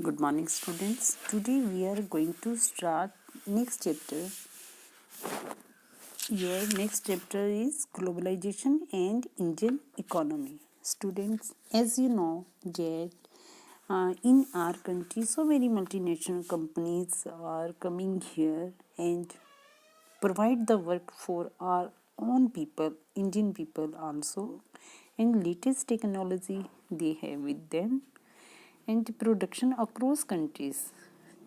Good morning, students. Today we are going to start next chapter. Your next chapter is globalization and Indian economy. Students, as you know that in our country so many multinational companies are coming here and provide the work for our own people, Indian people also, and latest technology they have with them and production across countries.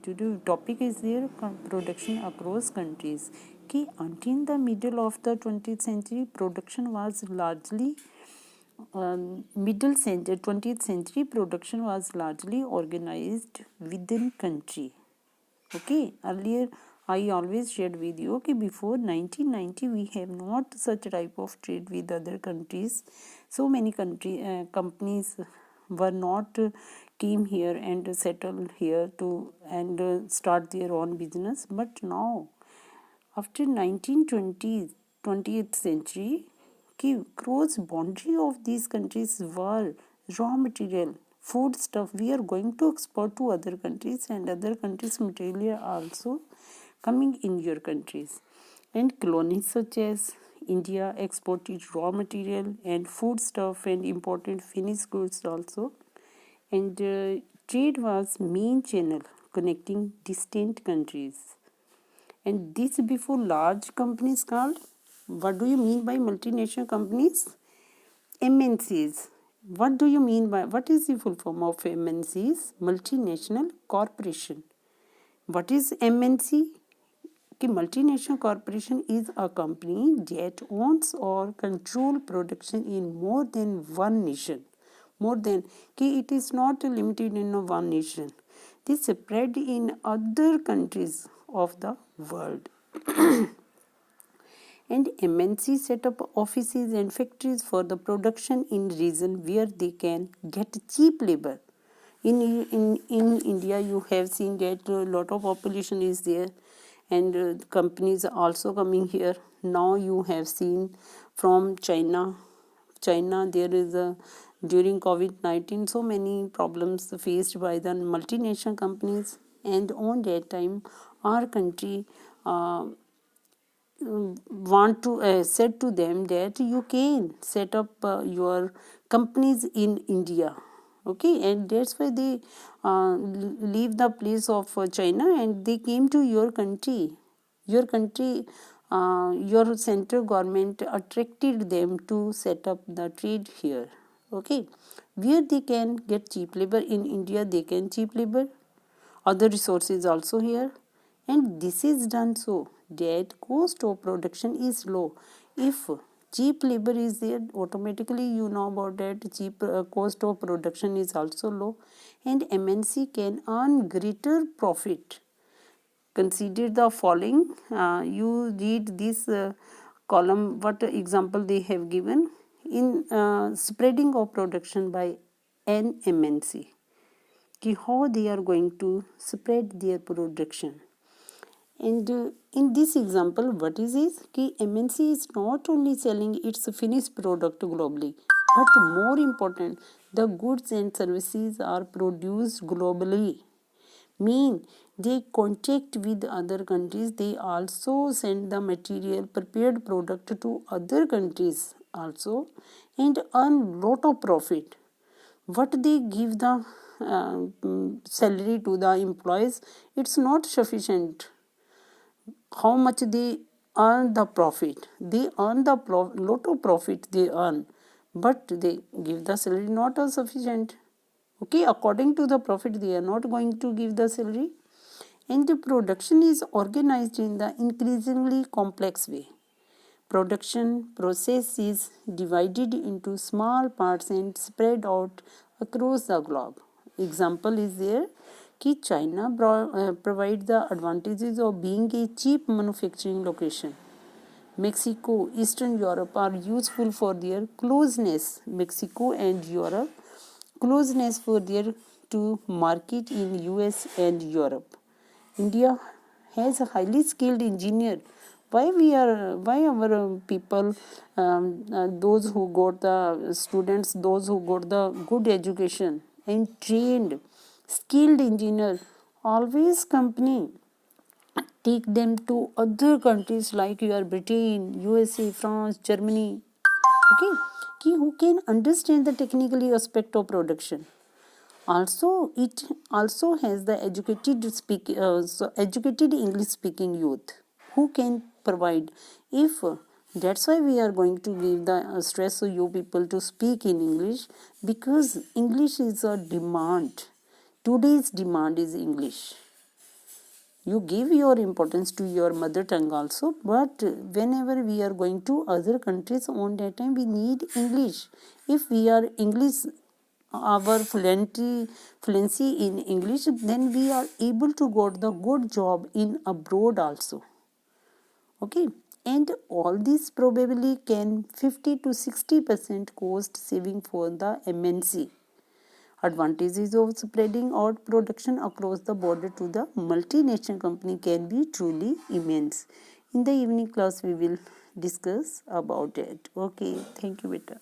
Today topic is there production across countries. कि until the middle of the 20th century production was largely middle century 20th century production was largely organized within country. Okay, earlier I always shared with you कि before 1990 we have not such type of trade with other countries. So many companies were not came here and settled here to and start their own business. But now after 1920s 20th century कि cross boundary of these countries were raw material food stuff we are going to export to other countries and other countries material also coming in your countries and colonies such as India exported raw material and food stuff and imported finished goods also and trade was main channel connecting distant countries and this before large companies called, what do you mean by multinational companies? MNCs. What do you mean by, what is the full form of MNCs? Multinational Corporation. What is MNC? कि multinational corporation is a company that owns or control production in more than one nation. More than, कि it is not limited in one nation. They spread in other countries of the world. And MNC set up offices and factories for the production in region where they can get cheap labor. In India, you have seen that a lot of population is there, and companies are also coming here. Now you have seen from China. China, there is a during COVID-19 so many problems faced by the multinational companies, and on that time, our country. Want to said to them that you can set up your companies in India. Okay, and that's why they leave the place of China and they came to your country. Your country, your central government attracted them to set up the trade here. Okay, where they can get cheap labor in India, they can cheap labor. Other resources also here, and this is done so that cost of production is low. If cheap labor is there, automatically you know about that cheap cost of production is also low, and MNC can earn greater profit. Consider the following. You read this column. What example they have given in spreading of production by an MNC. How they are going to spread their production. And in this example, what is MNC is not only selling its finished product globally, but more important, the goods and services are produced globally. Mean they contact with other countries, they also send the material prepared product to other countries also and earn lot of profit. What they give the salary to the employees, it's not sufficient. How much they earn the profit, they earn the lot of profit they earn, but they give the salary not sufficient. Okay, according to the profit they are not going to give the salary, and the production is organized in the increasingly complex way. Production process is divided into small parts and spread out across the globe. Example is there कि China provide the advantages of being a cheap manufacturing location. Mexico, Eastern Europe are useful for their closeness. Mexico and Europe closeness for their to market in US and Europe. India has a highly skilled engineer. Why our people those who got the students, those who got the good education and trained skilled engineer, always company take them to other countries like your Britain, USA, France, Germany. Okay, who can understand the technical aspect of production. Also, it also has the educated English speaking youth who can provide. If That's why we are going to give the stress to you people to speak in English, because English is a demand. Today's demand is English. You give your importance to your mother tongue also, but whenever we are going to other countries, on that time we need English. If we are English, our fluency in English, then we are able to get the good job in abroad also. Okay, and all this probably can 50 to 60% cost saving for the MNC. Advantages of spreading out production across the border to the multinational company can be truly immense. In the evening class, we will discuss about it. Okay, thank you, beta.